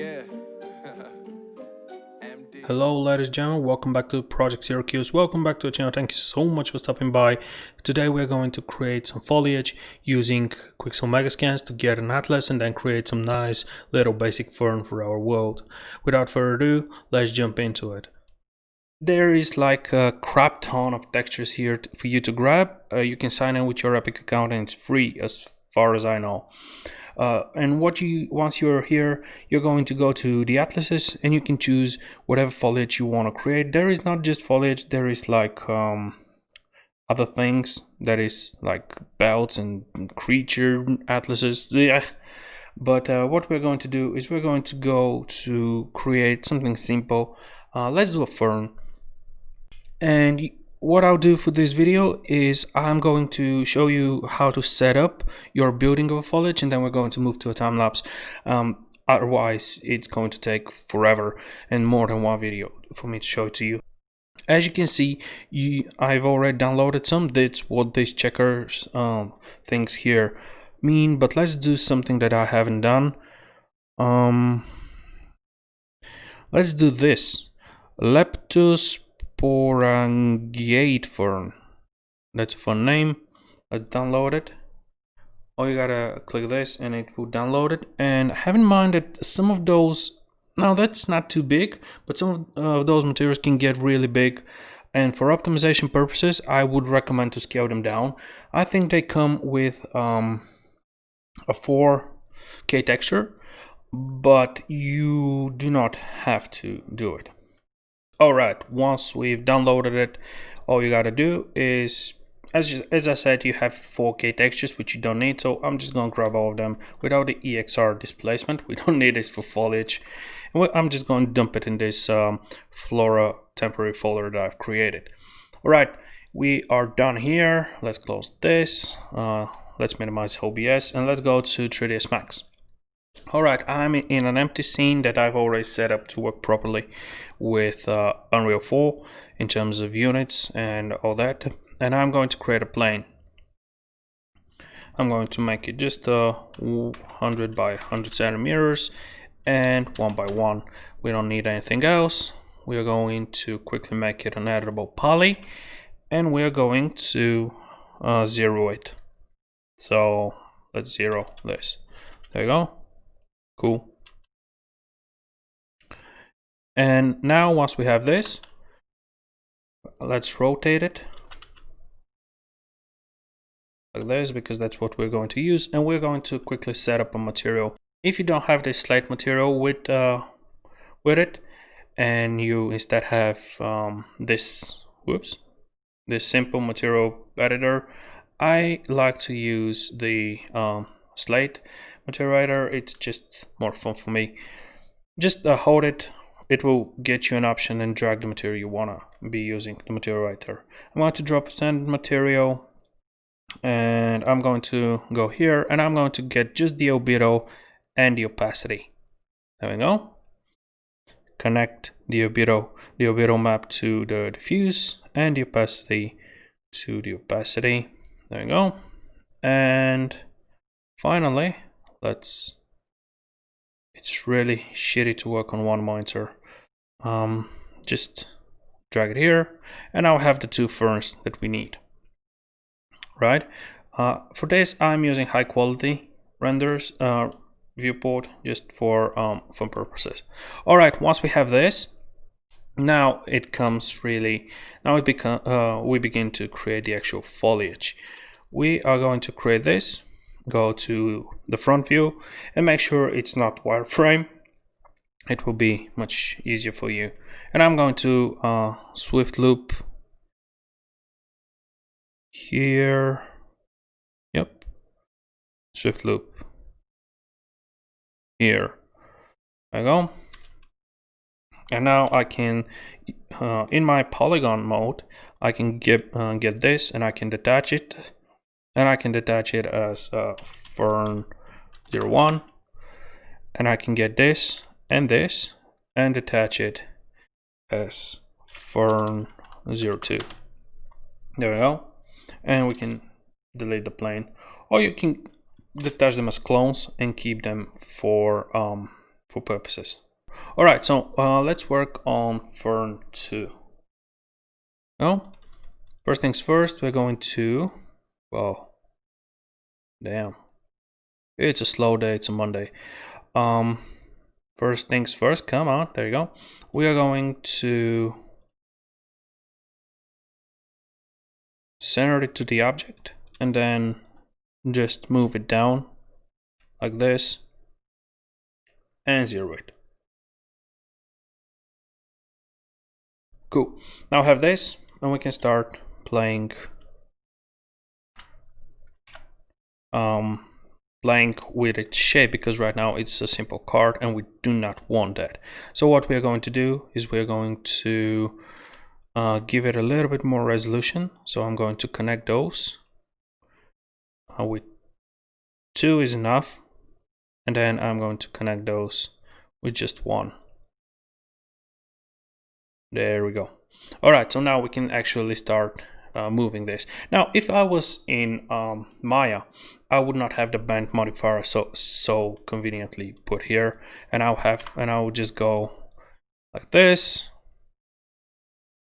Yeah. MD. Hello ladies and gentlemen, welcome back to Project Syracuse. Welcome back to the channel. Thank you so much for stopping by. Today we're going to create some foliage using Quixel Megascans to get an atlas and then create some nice little basic fern for our world. Without further ado, let's jump into it. There is like a crap ton of textures here for you to grab. You can sign in with your Epic account and it's free as far as I know. And once you're here, you're going to go to the atlases and you can choose whatever foliage you want to create. There is not just foliage, there is like other things, that is like belts and creature atlases. Yeah. But what we're going to do is we're going to go to create something simple. Let's do a fern. And what I'll do for this video is I'm going to show you how to set up your building of a foliage, and then we're going to move to a time lapse. Otherwise it's going to take forever and more than one video for me to show it to you. As you can see, I've already downloaded some. That's what these checkers things here mean, but let's do something that I haven't done. Let's do this. Leptosporangiate fern. That's a fun name. Let's download it. Oh, you gotta click this and it will download it. And have in mind that some of those, now that's not too big, but some of those materials can get really big. And for optimization purposes, I would recommend to scale them down. I think they come with a 4K texture, but you do not have to do it. Alright, once we've downloaded it, all you gotta do is, as I said, you have 4K textures, which you don't need, so I'm just gonna grab all of them without the EXR displacement. We don't need it for foliage. And I'm just gonna dump it in this Flora temporary folder that I've created. Alright, we are done here. Let's close this. Let's minimize OBS and let's go to 3ds Max. Alright, I'm in an empty scene that I've already set up to work properly with Unreal 4 in terms of units and all that, and I'm going to create a plane. I'm going to make it just 100 by 100 centimeters and 1 by 1. We don't need anything else. We are going to quickly make it an editable poly, and we are going to zero it. So let's zero this. There you go. Cool. And now once we have this, let's rotate it like this, because that's what we're going to use, and we're going to quickly set up a material. If you don't have this slate material with it, and you instead have this simple material editor, I like to use the slate material editor. It's just more fun for me. Just hold it. It will get you an option and drag the material you want to be using, the material editor. I'm going to drop a standard material, and I'm going to go here, and I'm going to get just the albedo and the opacity. There we go. Connect the albedo map to the diffuse and the opacity to the opacity. There we go. And finally, it's really shitty to work on one monitor. Just drag it here, and I'll have the two ferns that we need. Right? For this, I'm using high quality renders viewport just for fun purposes. All right, once we have this, now it comes really. Now we begin to create the actual foliage. We are going to create this. Go to the front view and make sure it's not wireframe. It will be much easier for you. And I'm going to swift loop here. Yep, swift loop here. There I go. And now I can, in my polygon mode, I can get this, and I can detach it. And I can detach it as fern 01, and I can get this and detach it as fern 02. There we go. And we can delete the plane, or you can detach them as clones and keep them for for purposes. All right, so let's work on Fern 2. Well, first things first, we're going to, well, damn, it's a slow day, it's a Monday. First things first, come on, there you go. We are going to center it to the object and then just move it down like this and zero it. Cool. Now I have this and we can start playing with its shape, because right now it's a simple card and we do not want that. So what we are going to do is we're going to give it a little bit more resolution. So I'm going to connect those with 2 is enough, and then I'm going to connect those with just 1. There we go. All right, so now we can actually start moving this. Now, if I was in Maya, I would not have the bend modifier so conveniently put here, and I would just go like this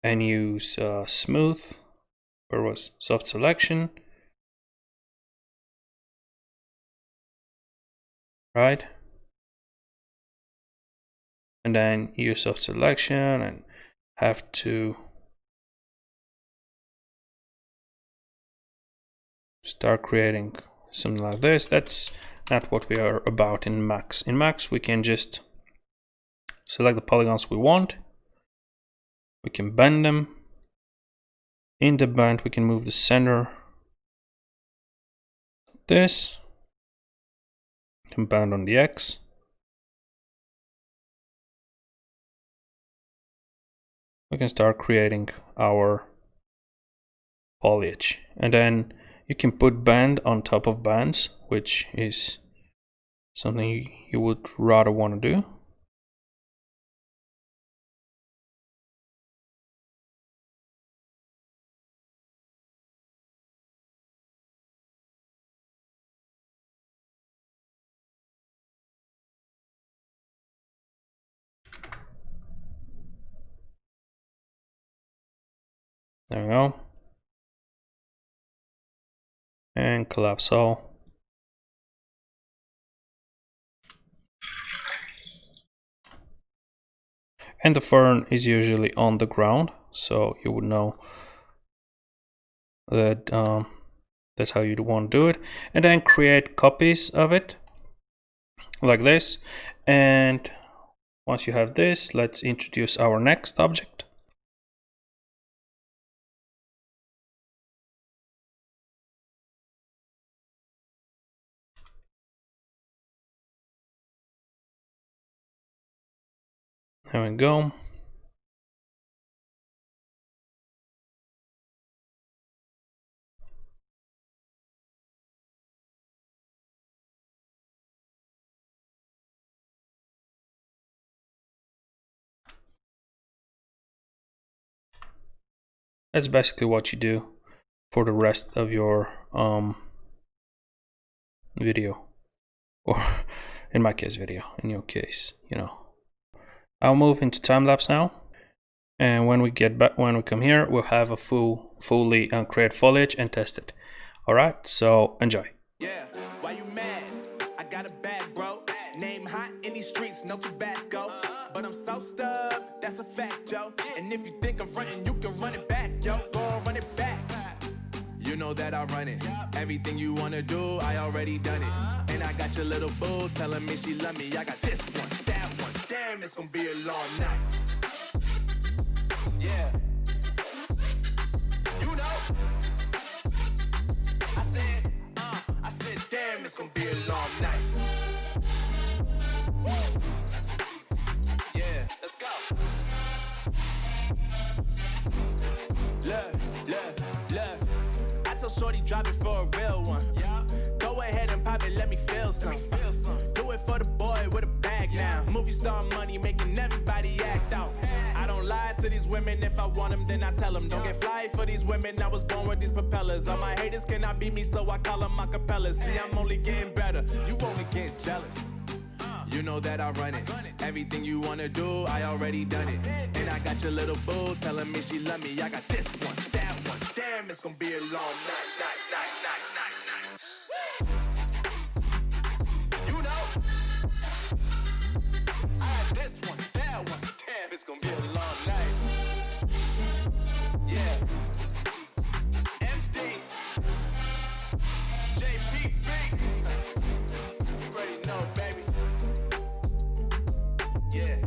and use smooth, where was soft selection, right? And then use soft selection and have to start creating something like this. That's not what we are about in Max. In Max, we can just select the polygons we want. We can bend them. In the bend, we can move the center. This. We can bend on the X. We can start creating our foliage, and then you can put band on top of bands, which is something you would rather want to do. There we go. And collapse all. And the fern is usually on the ground, so you would know that that's how you'd want to do it. And then create copies of it like this. And once you have this, let's introduce our next object. There we go. That's basically what you do for the rest of your video, or in my case video, in your case, you know. I'll move into time lapse now, and when we get back, when we come here, we'll have a fully create foliage and test it. All right, so enjoy. Yeah, why you mad? I got a bag, bro. Name hot in these streets, no Tabasco. But I'm so stubbed, that's a fact, yo. And if you think I'm frontin', you can run it back, yo. Go on, run it back. You know that I run it. Everything you wanna do, I already done it. And I got your little boo telling me she love me. I got this one, that one. Damn, it's gonna be a long night. Yeah. You know. I said, damn, it's gonna be a long night. Yeah, let's go. Look. I tell Shorty drop it for a real one. Yeah. Go ahead and pop it, let me feel some. Do it for the boy with a bag now. Movie star money making everybody act out. I don't lie to these women. If I want them, then I tell them. Don't get fly for these women. I was born with these propellers. All my haters cannot beat me, so I call them acapellas. See, I'm only getting better. You only get jealous. you know that I run it. Everything you wanna do, I already done it. And I got your little boo telling me she love me. I got this one, that one. Damn, it's gonna be a long night, night, night, night, night, night. You know, I got this one, that one. Damn, it's gonna be a long night. Yeah. MD. JPB. You already know, baby. Yeah.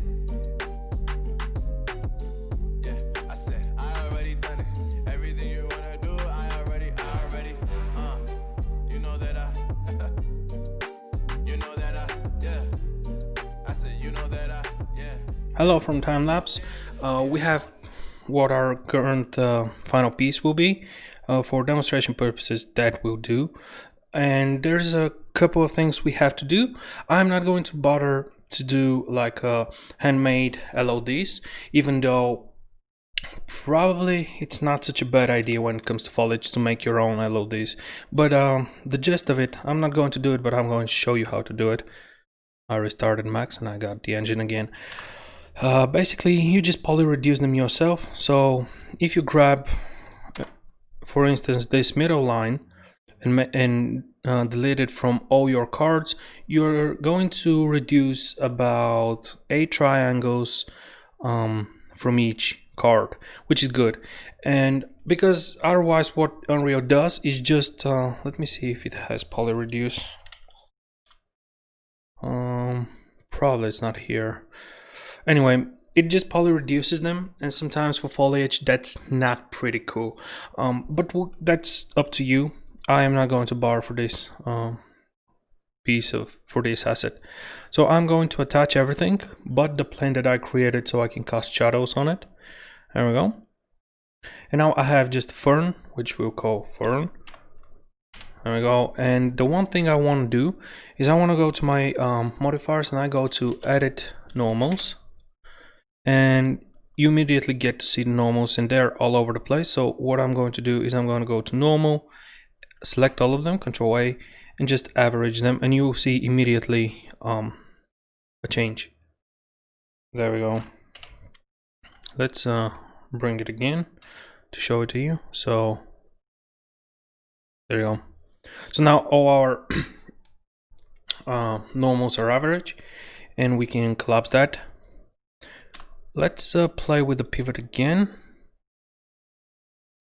Yeah, I said, I already done it. Everything you wanna do, I already, you know that you know that yeah. I said, you know that yeah. Hello from time-lapse. We have what our current final piece will be. For demonstration purposes, that will do. And there's a couple of things we have to do. I'm not going to bother to do like handmade LODs, even though probably it's not such a bad idea when it comes to foliage to make your own LODs. But the gist of it, I'm not going to do it, but I'm going to show you how to do it. I restarted Max and I got the engine again. Basically, you just poly reduce them yourself. So if you grab, for instance, this middle line and delete it from all your cards, you're going to reduce about 8 triangles from each card, which is good. And because otherwise what Unreal does is just let me see if it has poly reduce. Probably it's not here. Anyway, it just poly reduces them, and sometimes for foliage that's not pretty cool. But that's up to you. I am not going to bother for this for this asset. So I'm going to attach everything but the plane that I created so I can cast shadows on it. There we go. And now I have just fern, which we'll call fern. There we go. And the one thing I want to do is I want to go to my modifiers and I go to edit normals. And you immediately get to see the normals and they're all over the place. So what I'm going to do is I'm going to go to normal, select all of them, Control A, and just average them, and you will see immediately a change. There we go. Let's bring it again to show it to you. So there you go. So now all our normals are average, and we can collapse that. Let's play with the pivot again.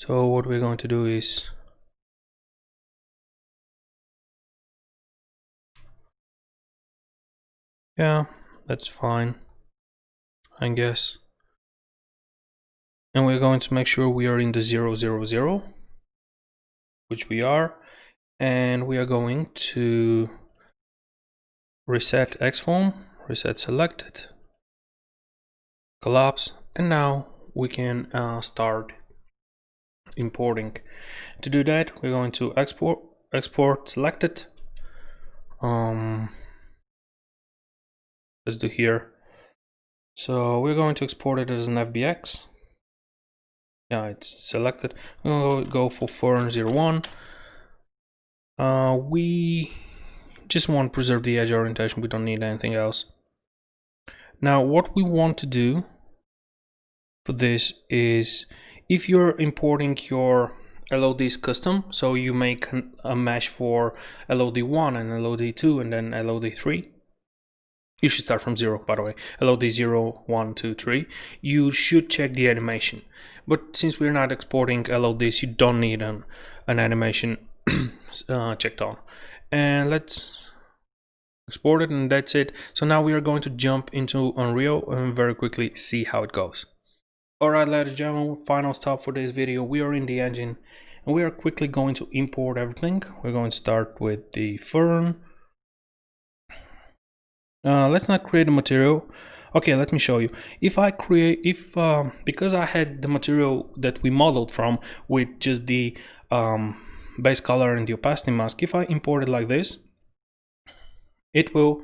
So what we're going to do is yeah, that's fine, I guess. And we're going to make sure we are in the 0, 0, 0, which we are. And we are going to reset Xform, reset selected, collapse, and now we can start importing. To do that, we're going to export selected. Let's do here. So we're going to export it as an FBX. Yeah, it's selected. I'm going to go for Fern01. We just want to preserve the edge orientation. We don't need anything else. Now, what we want to do for this is, if you're importing your LODs custom, so you make a mesh for LOD1 and LOD2 and then LOD3. You should start from 0, by the way. LOD 0, 1, 2, 3. You should check the animation. But since we're not exporting LODs, you don't need an animation checked on. And let's export it, and that's it. So now we are going to jump into Unreal and very quickly see how it goes. Alright, ladies and gentlemen, final stop for this video. We are in the engine and we are quickly going to import everything. We're going to start with the fern. Let's not create a material. Okay, let me show you. If I create, because I had the material that we modeled from with just the base color and the opacity mask, if I import it like this, it will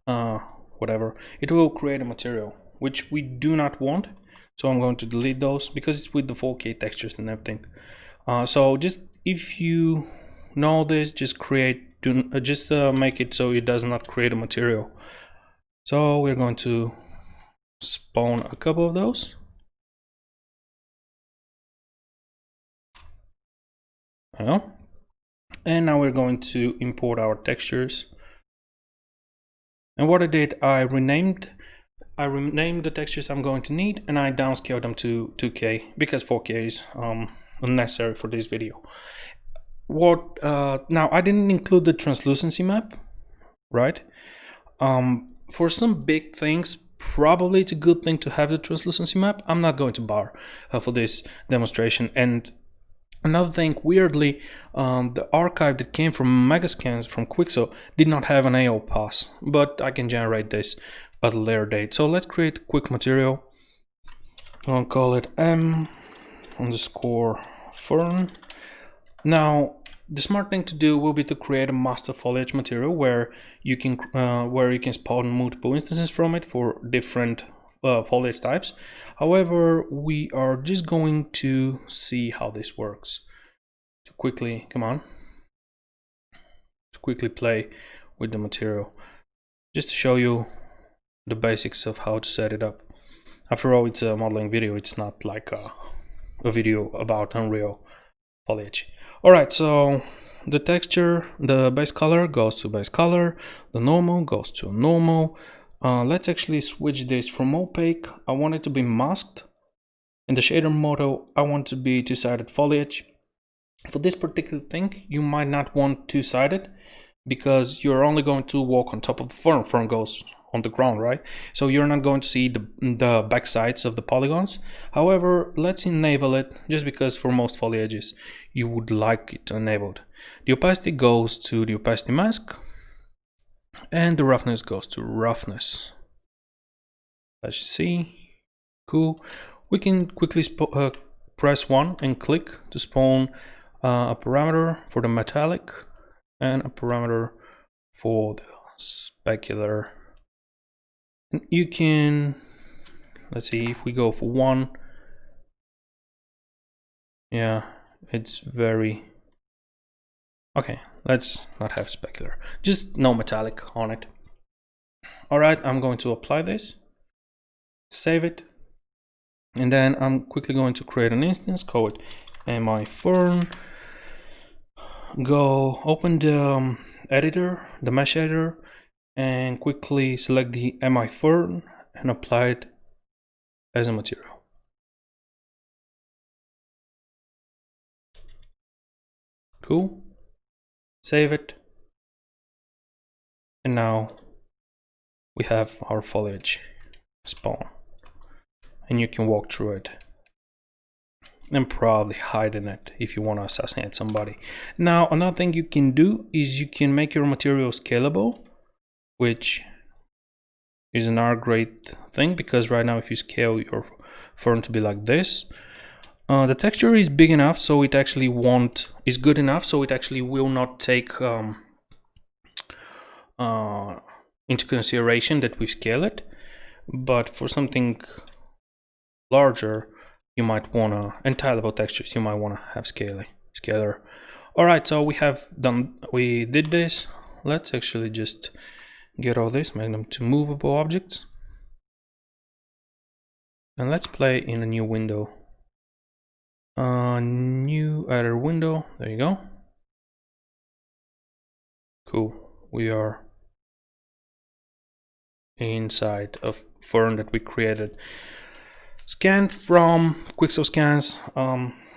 it will create a material which we do not want. So I'm going to delete those because it's with the 4K textures and everything. So just if you know this, just make it so it does not create a material. So we're going to spawn a couple of those. And now we're going to import our textures. And what I did, I renamed the textures I'm going to need, and I downscaled them to 2K because 4K is unnecessary for this video. Now I didn't include the translucency map, right? For some big things, probably it's a good thing to have the translucency map. I'm not going to bar for this demonstration. And another thing, weirdly, the archive that came from Megascans from Quixel did not have an AO pass, but I can generate this at a later date. So let's create a quick material. I'll call it m_fern. Now, the smart thing to do will be to create a master foliage material where you can spawn multiple instances from it for different foliage types. However, we are just going to see how this works. To quickly, to quickly play with the material, just to show you the basics of how to set it up. After all, it's a modeling video. It's not like a video about Unreal foliage. Alright, so the texture, the base color goes to base color, the normal goes to normal. Let's actually switch this from opaque. I want it to be masked. In the shader model, I want to be two-sided foliage. For this particular thing, you might not want two-sided because you're only going to walk on top of the fern. Fern goes on the ground, right? So you're not going to see the back sides of the polygons. However, let's enable it just because for most foliages you would like it enabled. The opacity goes to the opacity mask, and the roughness goes to roughness. As you see, cool. We can quickly press 1 and click to spawn a parameter for the metallic and a parameter for the specular. And you can, let's see, if we go for 1, yeah, it's very okay. Let's not have specular, just no metallic on it. All right, I'm going to apply this, save it, and then I'm quickly going to create an instance, call it mi_fern. Go open the editor, the mesh editor, and quickly select the mi_fern and apply it as a material. Cool. Save it. And now we have our foliage spawn. And you can walk through it. And probably hide in it if you want to assassinate somebody. Now, another thing you can do is you can make your material scalable, which is another great thing, because right now if you scale your fern to be like this, the texture is big enough so it actually is good enough so it actually will not take into consideration that we scale it. But for something larger, you might want to, and tileable textures, you might want to have scalar. Alright, so we did this. Let's actually just get all this, make them to movable objects. And let's play in a new window. New editor window, there you go. Cool, we are inside of fern that we created. Scanned from Quixel Scans.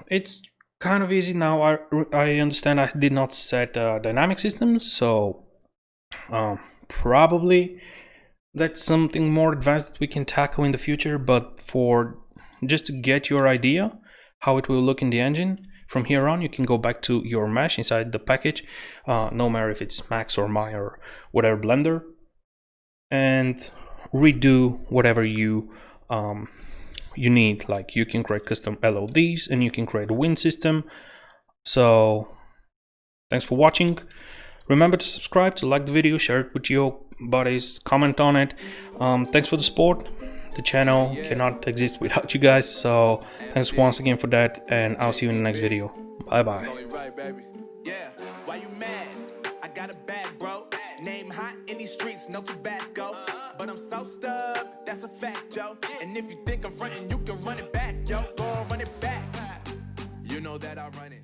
It's kind of easy now. I understand I did not set dynamic systems, so probably that's something more advanced that we can tackle in the future. But for just to get your idea how it will look in the engine, from here on you can go back to your mesh inside the package, no matter if it's Max or Maya or whatever Blender, and redo whatever you need. Like you can create custom LODs and you can create a wind system. So thanks for watching. Remember to subscribe, to like the video, share it with your buddies, comment on it. Thanks for the support. The channel cannot exist without you guys, so thanks once again for that, and I'll see you in the next video. Bye bye. Yeah, why you mad? I got a bag, bro. Name hot in these streets. streets, no Tabasco. But I'm so stubbed, that's a fact, yo. And if you think I'm frontin', you can run it back, yo. Go on, run it back. You know that I run it.